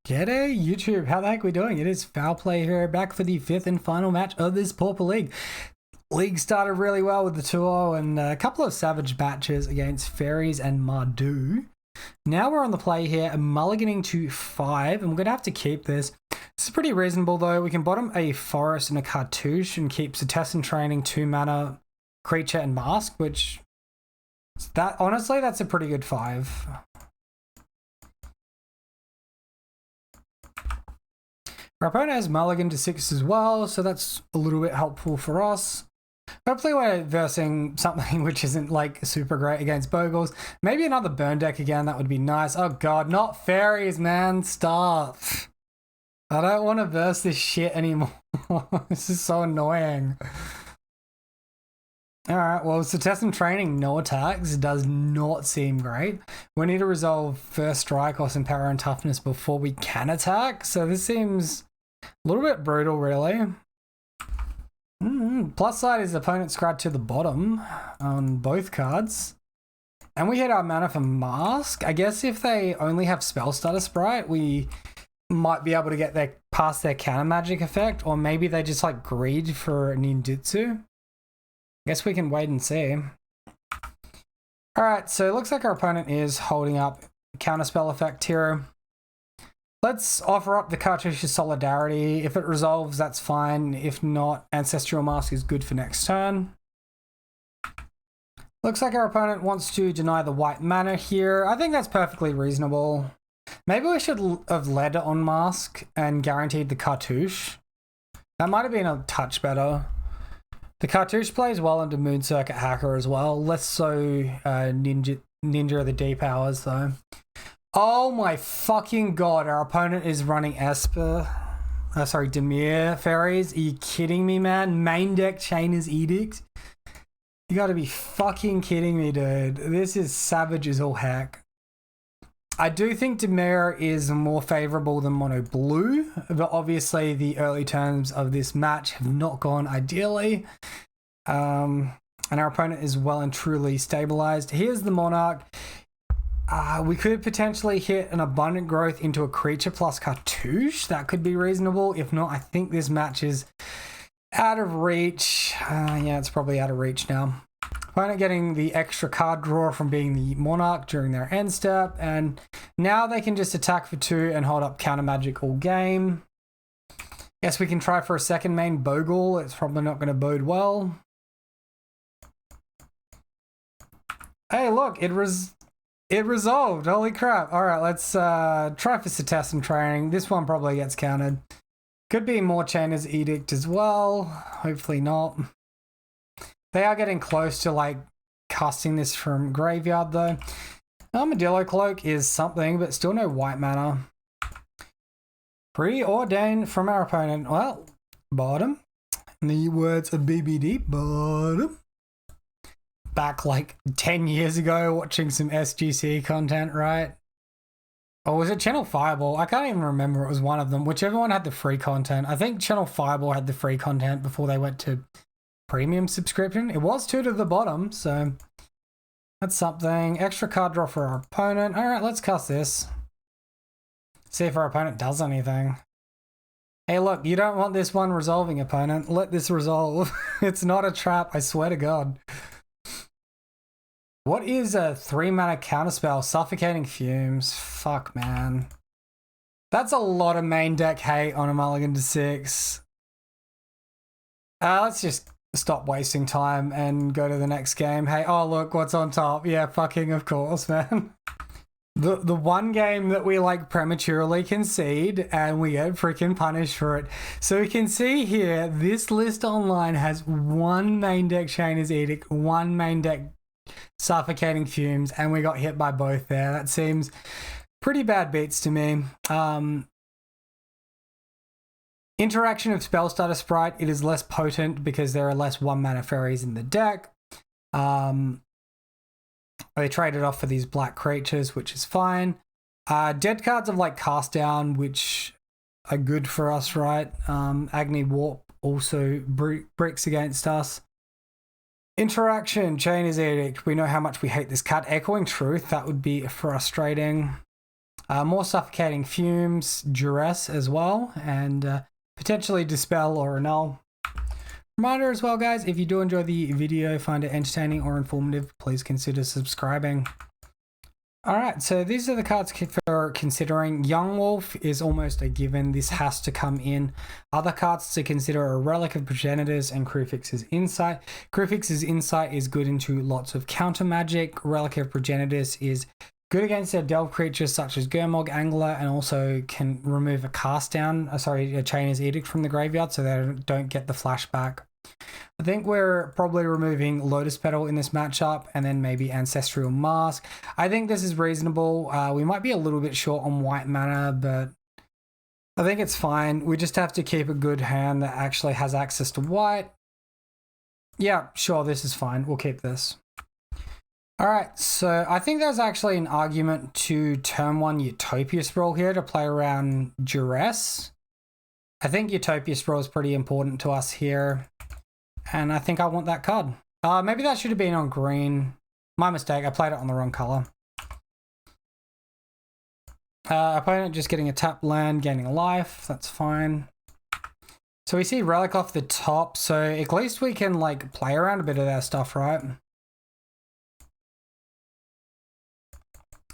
G'day YouTube, how the heck are we doing? It is Foul Play here, back for the fifth and final match of this Pauper League. League started really well with the 2-0 and a couple of savage matches against Faeries and Mardu. Now we're on the play here, mulliganing to 5, and we're going to have to keep this. This is pretty reasonable though. We can bottom a Forest and a Cartouche and keep Test and Training 2 mana, Creature and Mask, which, honestly, that's a pretty good 5. Our opponent has mulligan to 6 as well, so that's a little bit helpful for us. Hopefully we're versing something which isn't like super great against Bogles. Maybe another burn deck again, that would be nice. Oh god, not Faeries, man, stop. I don't want to verse this shit anymore. This is so annoying. Alright, well, so Test and Training, no attacks, does not seem great. We need to resolve First Strike or some Power and Toughness before we can attack, so this seems a little bit brutal, really. Plus side is the opponent scratched to the bottom on both cards. And we hit our mana for Mask. I guess if they only have Spell Stutter Sprite, we might be able to get past their counter magic effect, or maybe they just like greed for ninjutsu. I guess we can wait and see. Alright, so it looks like our opponent is holding up Counterspell Effect here. Let's offer up the Cartouche's Solidarity. If it resolves, that's fine. If not, Ancestral Mask is good for next turn. Looks like our opponent wants to deny the white mana here. I think that's perfectly reasonable. Maybe we should have led on Mask and guaranteed the Cartouche. That might have been a touch better. The Cartouche plays well into Moon Circuit Hacker as well. Less so Ninja of the Deep Hours though. Oh my fucking god, our opponent is running Dimir Faeries. Are you kidding me, man? Main deck Chainer's Edict? You gotta be fucking kidding me, dude. This is savage as all heck. I do think Dimir is more favorable than Mono Blue, but obviously the early terms of this match have not gone ideally. And our opponent is well and truly stabilized. Here's the Monarch. We could potentially hit an Abundant Growth into a creature plus Cartouche. That could be reasonable. If not, I think this match is out of reach. Yeah, it's probably out of reach now. Opponent getting the extra card draw from being the Monarch during their end step, and now they can just attack for 2 and hold up counter magic all game. Guess we can try for a second main Bogle. It's probably not going to bode well. Hey, look, it resolved. Holy crap. All right, let's try for Test and Training. This one probably gets countered. Could be more Chainer's Edict as well. Hopefully not. They are getting close to like casting this from graveyard though. Armadillo Cloak is something, but still no white mana. Preordained from our opponent. Well, bottom. In the words of BBD, bottom. Back like 10 years ago watching some SGC content, right? Or was it Channel Fireball? I can't even remember. It was one of them. Whichever one had the free content. I think Channel Fireball had the free content before they went to premium subscription. It was 2 to the bottom, so that's something. Extra card draw for our opponent. All right, let's cast this. See if our opponent does anything. Hey, look, you don't want this one resolving, opponent. Let this resolve. It's not a trap, I swear to God. What is a 3 mana counterspell? Suffocating Fumes. Fuck, man. That's a lot of main deck hate on a mulligan to 6. Let's just stop wasting time and go to the next game. Hey, oh look, what's on top? Yeah, fucking of course, man. The one game that we like prematurely concede and we get freaking punished for it. So we can see here, this list online has 1 main deck Chainer's Edict, 1 main deck Suffocating Fumes, and we got hit by both there. That seems pretty bad beats to me. Interaction of Spell Stutter Sprite, it is less potent because there are less 1 mana Faeries in the deck. They traded off for these black creatures, which is fine. Dead cards of like Cast Down, which are good for us, right? Agni Warp also bricks against us. Interaction, Chainer's Edict. We know how much we hate this card. Echoing Truth, that would be frustrating. More suffocating fumes, duress as well, and potentially dispel or annul. Reminder as well, guys, if you do enjoy the video, find it entertaining or informative, please consider subscribing. Alright, so these are the cards for considering. Young Wolf is almost a given. This has to come in. Other cards to consider are Relic of Progenitors and Crufix's Insight. Crufix's Insight is good into lots of counter magic. Relic of Progenitors is good against their delve creatures such as Gurmog Angler, and also can remove a cast down, a Chainer's Edict from the graveyard so they don't get the flashback. I think we're probably removing Lotus Petal in this matchup, and then maybe Ancestral Mask. I think this is reasonable. We might be a little bit short on white mana, but I think it's fine. We just have to keep a good hand that actually has access to white. Yeah, sure, this is fine. We'll keep this. Alright, so I think there's actually an argument to turn 1 Utopia Sprawl here to play around Duress. I think Utopia Sprawl is pretty important to us here. And I think I want that card. Maybe that should have been on green. My mistake, I played it on the wrong color. Opponent just getting a tap land, gaining life, that's fine. So we see Relic off the top, so at least we can like play around a bit of their stuff, right?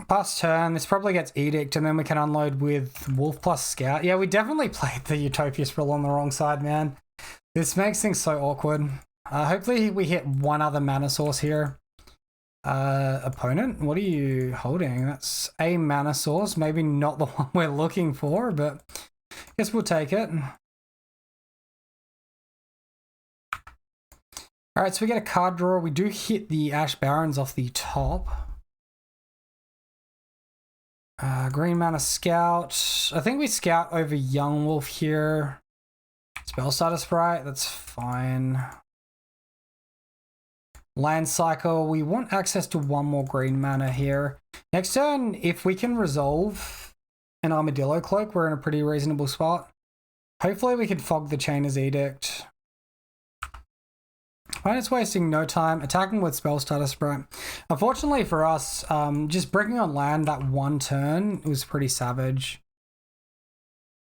Past turn, this probably gets Edict, and then we can unload with Wolf plus Scout. Yeah, we definitely played the Utopia Sprawl on the wrong side, man. This makes things so awkward. Hopefully we hit one other mana source here. Opponent, what are you holding? That's a mana source. Maybe not the one we're looking for, but I guess we'll take it. Alright, so we get a card draw. We do hit the Ash Barrens off the top. Green mana Scout. I think we Scout over Young Wolf here. Spellstarter Sprite, that's fine. Land Cycle, we want access to one more green mana here. Next turn, if we can resolve an Armadillo Cloak, we're in a pretty reasonable spot. Hopefully we can fog the Chainer's Edict. Opponent's wasting no time, attacking with Spellstarter Sprite. Unfortunately for us, just breaking on land that one turn was pretty savage.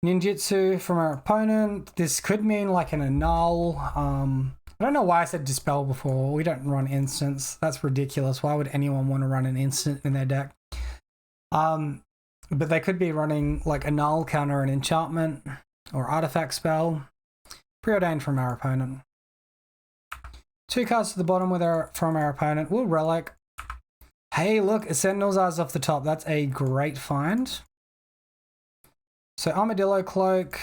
Ninjutsu from our opponent. This could mean like an annul. I don't know why I said dispel before. We don't run instants. That's ridiculous. Why would anyone want to run an instant in their deck? But they could be running like annul, counter an enchantment or artifact spell. Preordained from our opponent. 2 cards to the bottom from our opponent. We'll Relic. Hey, look, a Sentinel's Eyes off the top. That's a great find. So Armadillo Cloak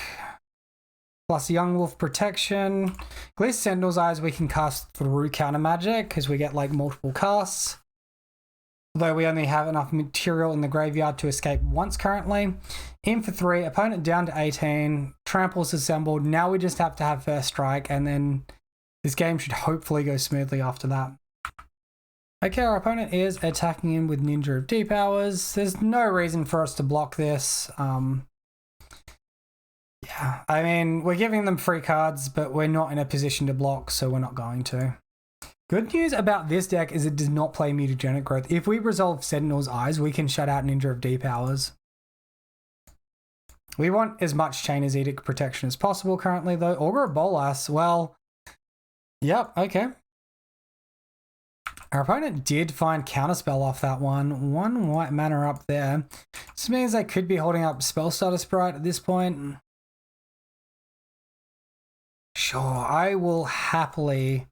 plus Young Wolf Protection. At least Sentinel's Eyes we can cast through counter magic because we get like multiple casts. Although we only have enough material in the graveyard to escape once currently. In for 3, opponent down to 18, tramples assembled. Now we just have to have first strike, and then this game should hopefully go smoothly after that. Okay, our opponent is attacking in with Ninja of Deep Hours. There's no reason for us to block this. Yeah, I mean, we're giving them free cards, but we're not in a position to block, so we're not going to. Good news about this deck is it does not play Mutagenic Growth. If we resolve Sentinel's Eyes, we can shut out Ninja of Deep Hours. We want as much Chainer's Edict protection as possible currently, though. Augur of Bolas, well, yep, okay. Our opponent did find Counterspell off that one. 1 white mana up there. This means they could be holding up Spellstarter Sprite at this point. Sure, I will happily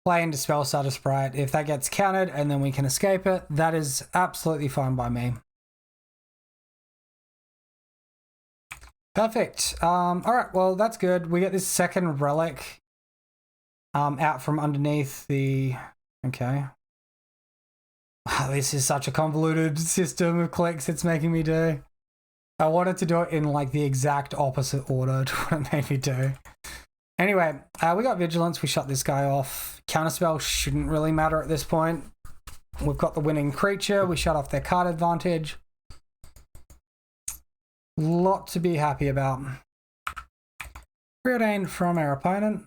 play into Spellstarter Sprite. If that gets countered and then we can escape it, that is absolutely fine by me. Perfect. Alright, well, that's good. We get this second Relic out from underneath the... Okay. Wow, this is such a convoluted system of clicks it's making me do. I wanted to do it in like the exact opposite order to what it made me do. Anyway, we got Vigilance. We shut this guy off. Counterspell shouldn't really matter at this point. We've got the winning creature. We shut off their card advantage. Lot to be happy about. Preordained from our opponent.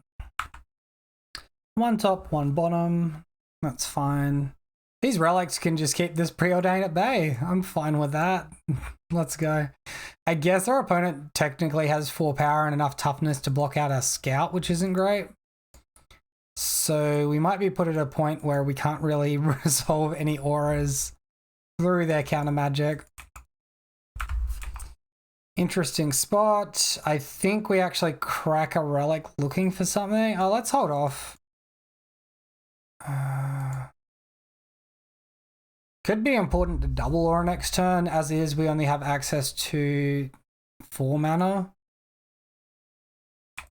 1 top, 1 bottom. That's fine. These relics can just keep this preordain at bay. I'm fine with that. Let's go. I guess our opponent technically has 4 power and enough toughness to block out our scout, which isn't great. So we might be put at a point where we can't really resolve any auras through their counter magic. Interesting spot. I think we actually crack a relic looking for something. Oh, let's hold off. Could be important to double aura next turn. As is, we only have access to 4 mana. I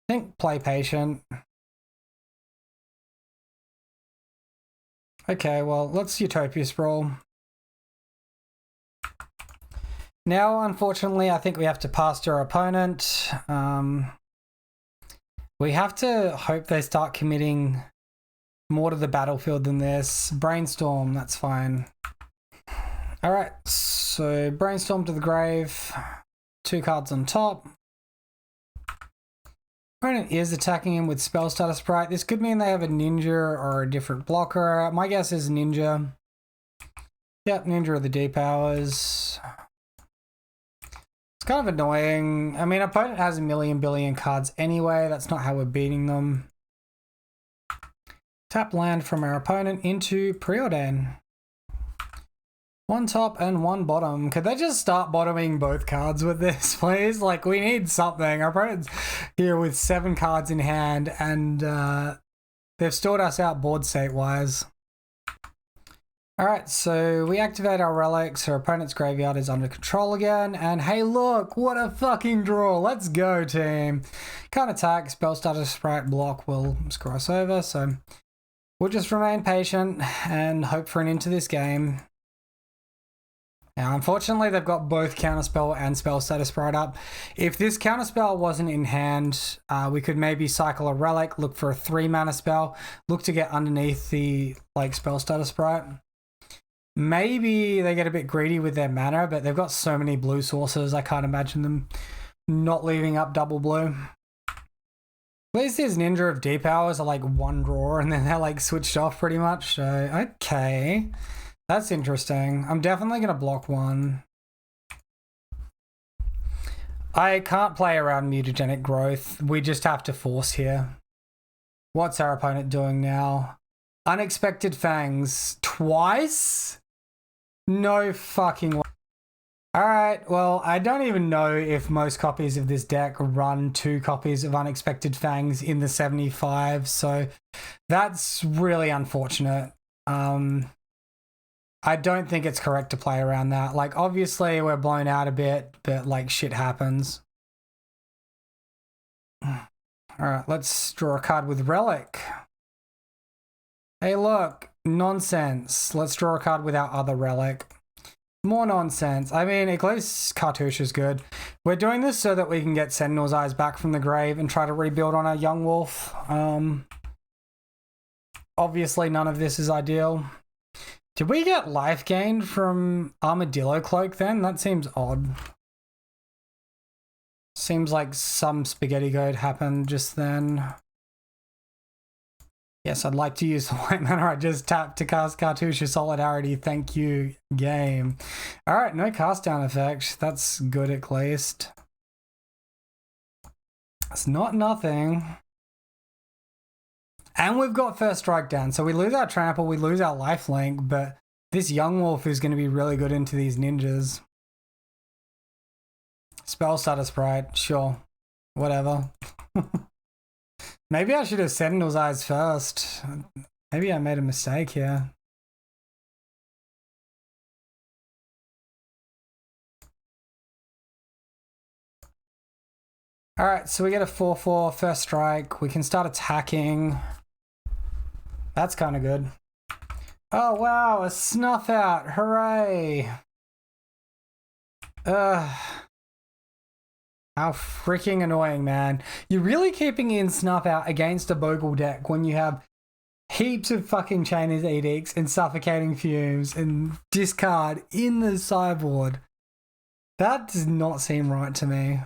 think play patient. Okay, well, let's Utopia Sprawl. Now, unfortunately, I think we have to pass to our opponent. We have to hope they start committing more to the battlefield than this. Brainstorm, that's fine. All right, so Brainstorm to the grave. 2 cards on top. Opponent is attacking him with Spell Starter Sprite. This could mean they have a Ninja or a different blocker. My guess is Ninja. Yep, Ninja of the D powers. It's kind of annoying. I mean, opponent has a million billion cards anyway. That's not how we're beating them. Tap land from our opponent into Preordain. 1 top and 1 bottom. Could they just start bottoming both cards with this, please? Like, we need something. Our opponent's here with 7 cards in hand, and they've stored us out board state-wise. Alright, so we activate our relics. Our opponent's graveyard is under control again. And hey, look, what a fucking draw. Let's go, team. Can't attack. Spell Starter Sprite block will screw us over, so we'll just remain patient and hope for an into this game. Now, unfortunately, they've got both Counterspell and Spell Starter Sprite up. If this Counterspell wasn't in hand, we could maybe cycle a Relic, look for a 3 mana spell, look to get underneath the Spell Starter Sprite. Maybe they get a bit greedy with their mana, but they've got so many blue sources, I can't imagine them not leaving up double blue. At least these Ninja of D powers are 1 draw and then they're switched off pretty much. So, okay. That's interesting. I'm definitely going to block 1. I can't play around mutagenic growth. We just have to force here. What's our opponent doing now? Unexpected Fangs. Twice? No fucking way. Alright, well, I don't even know if most copies of this deck run 2 copies of Unexpected Fangs in the 75, so that's really unfortunate. I don't think it's correct to play around that. Obviously, we're blown out a bit, but, shit happens. Alright, let's draw a card with Relic. Hey, look, nonsense. Let's draw a card with our other Relic. More nonsense. I mean, at least Cartouche is good. We're doing this so that we can get Sentinel's Eyes back from the grave and try to rebuild on our Young Wolf. Obviously, none of this is ideal. Did we get life gained from Armadillo Cloak then? That seems odd. Seems like some spaghetti goat happened just then. Yes, I'd like to use the white mana I just tapped to cast Cartouche Solidarity. Thank you, game. Alright, no cast down effect. That's good at least. It's not nothing. And we've got first strike down. So we lose our trample, we lose our lifelink, but this Young Wolf is going to be really good into these ninjas. Spell Starter Sprite, sure. Whatever. Maybe I should have Sentinel's Eyes first. Maybe I made a mistake here. Alright, so we get a 4/4 first strike. We can start attacking. That's kind of good. Oh wow, a Snuff Out. Hooray. How freaking annoying, man. You're really keeping in Snuff Out against a Bogle deck when you have heaps of fucking Chainer's Edicts and Suffocating Fumes and discard in the sideboard. That does not seem right to me.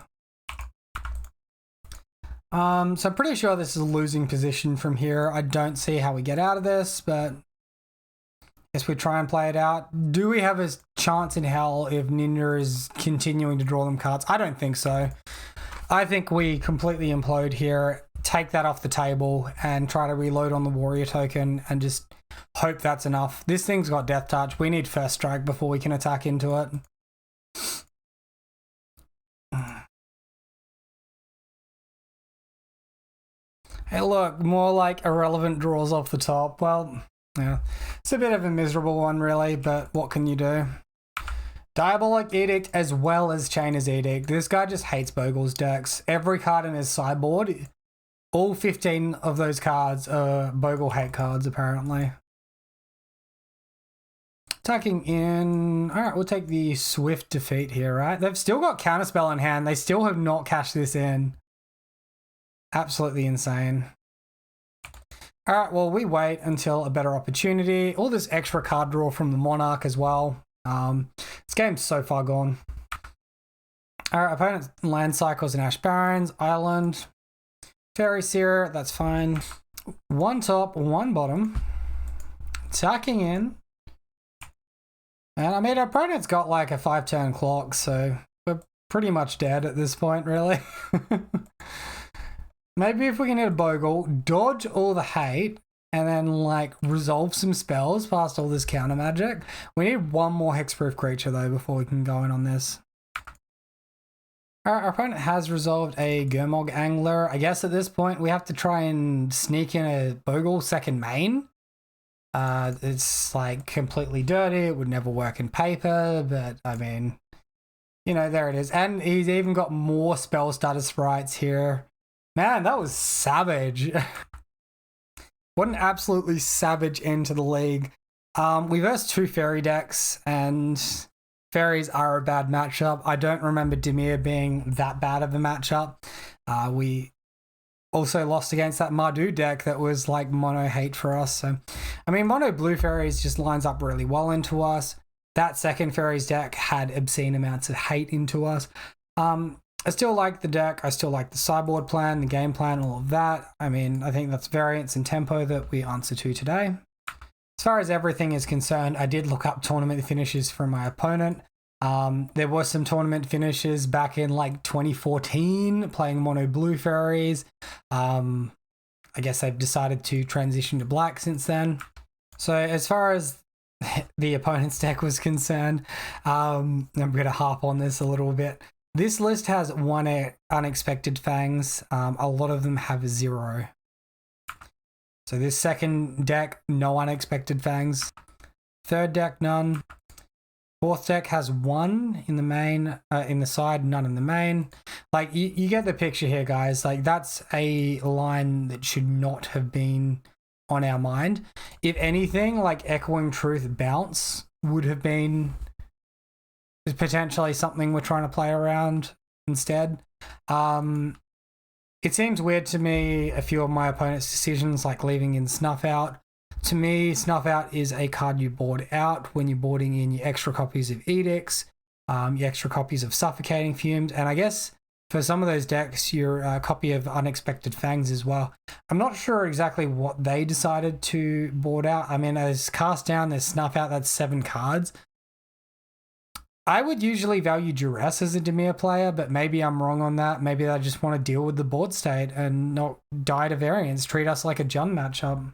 So I'm pretty sure this is a losing position from here. I don't see how we get out of this, but Guess we try and play it out. Do we have a chance in hell if Ninja is continuing to draw them cards? I don't think so. I think we completely implode here, take that off the table, and try to reload on the warrior token and just hope that's enough. This thing's got death touch. We need first strike before we can attack into it. Hey, look, more like irrelevant draws off the top. Well, yeah, it's a bit of a miserable one, really, but what can you do? Diabolic Edict as well as Chainer's Edict. This guy just hates Bogles decks. Every card in his sideboard, all 15 of those cards are Bogle hate cards, apparently. Attacking in. All right, we'll take the swift defeat here, right? They've still got Counterspell in hand. They still have not cashed this in. Absolutely insane. All right, well, we wait until a better opportunity. All this extra card draw from the Monarch as well. This game's so far gone. All right, opponent's land cycles and Ash Barrens, Island, Fairy Seer, that's fine. One top, one bottom. Attacking in. And I mean, our opponent's got like a 5-turn clock, so we're pretty much dead at this point, really. Maybe if we can hit a Bogle, dodge all the hate, and then like resolve some spells past all this counter magic. We need one more hexproof creature though before we can go in on this. Alright, our opponent has resolved a Gurmog Angler. I guess at this point we have to try and sneak in a Bogle second main. It's like completely dirty. It would never work in paper, but I mean, you know, there it is. And he's even got more spell starter sprites here. Man, that was savage. What an absolutely savage end to the league. We versed 2 fairy decks, and fairies are a bad matchup. I don't remember Dimir being that bad of a matchup. We also lost against that Mardu deck that was like mono hate for us. So, I mean, mono blue fairies just lines up really well into us. That second fairies deck had obscene amounts of hate into us. I still like the deck. I still like the sideboard plan, the game plan, all of that. I mean, I think that's variance and tempo that we answer to today. As far as everything is concerned, I did look up tournament finishes for my opponent. There were some tournament finishes back in like 2014 playing mono blue fairies. I guess they've decided to transition to black since then. So as far as the opponent's deck was concerned, I'm going to harp on this a little bit. This list has 1 unexpected fangs. A lot of them have 0. So this second deck, no unexpected fangs. Third deck, none. Fourth deck has 1 in the main, in the side, none in the main. Like you get the picture here, guys. Like that's a line that should not have been on our mind. If anything, like Echoing Truth bounce would have been potentially something we're trying to play around instead. It seems weird to me, a few of my opponent's decisions, like leaving in Snuff Out. To me, Snuff Out is a card you board out when you're boarding in your extra copies of Edicts, your extra copies of Suffocating Fumes, and I guess for some of those decks, your copy of Unexpected Fangs as well. I'm not sure exactly what they decided to board out. I mean, there's Cast Down, there's Snuff Out, that's 7 cards. I would usually value Duress as a Dimir player, but maybe I'm wrong on that. Maybe I just want to deal with the board state and not die to variance, treat us like a Jund matchup.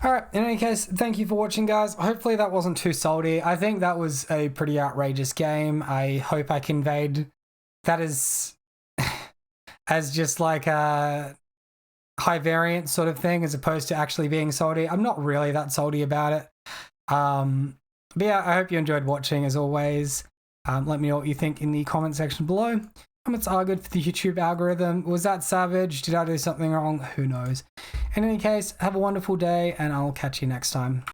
Alright, in any case, thank you for watching, guys. Hopefully that wasn't too salty. I think that was a pretty outrageous game. I hope I conveyed that as just like a high variance sort of thing as opposed to actually being salty. I'm not really that salty about it. But yeah, I hope you enjoyed watching as always. Let me know what you think in the comment section below. Comments are good for the YouTube algorithm. Was that savage? Did I do something wrong? Who knows? In any case, have a wonderful day and I'll catch you next time.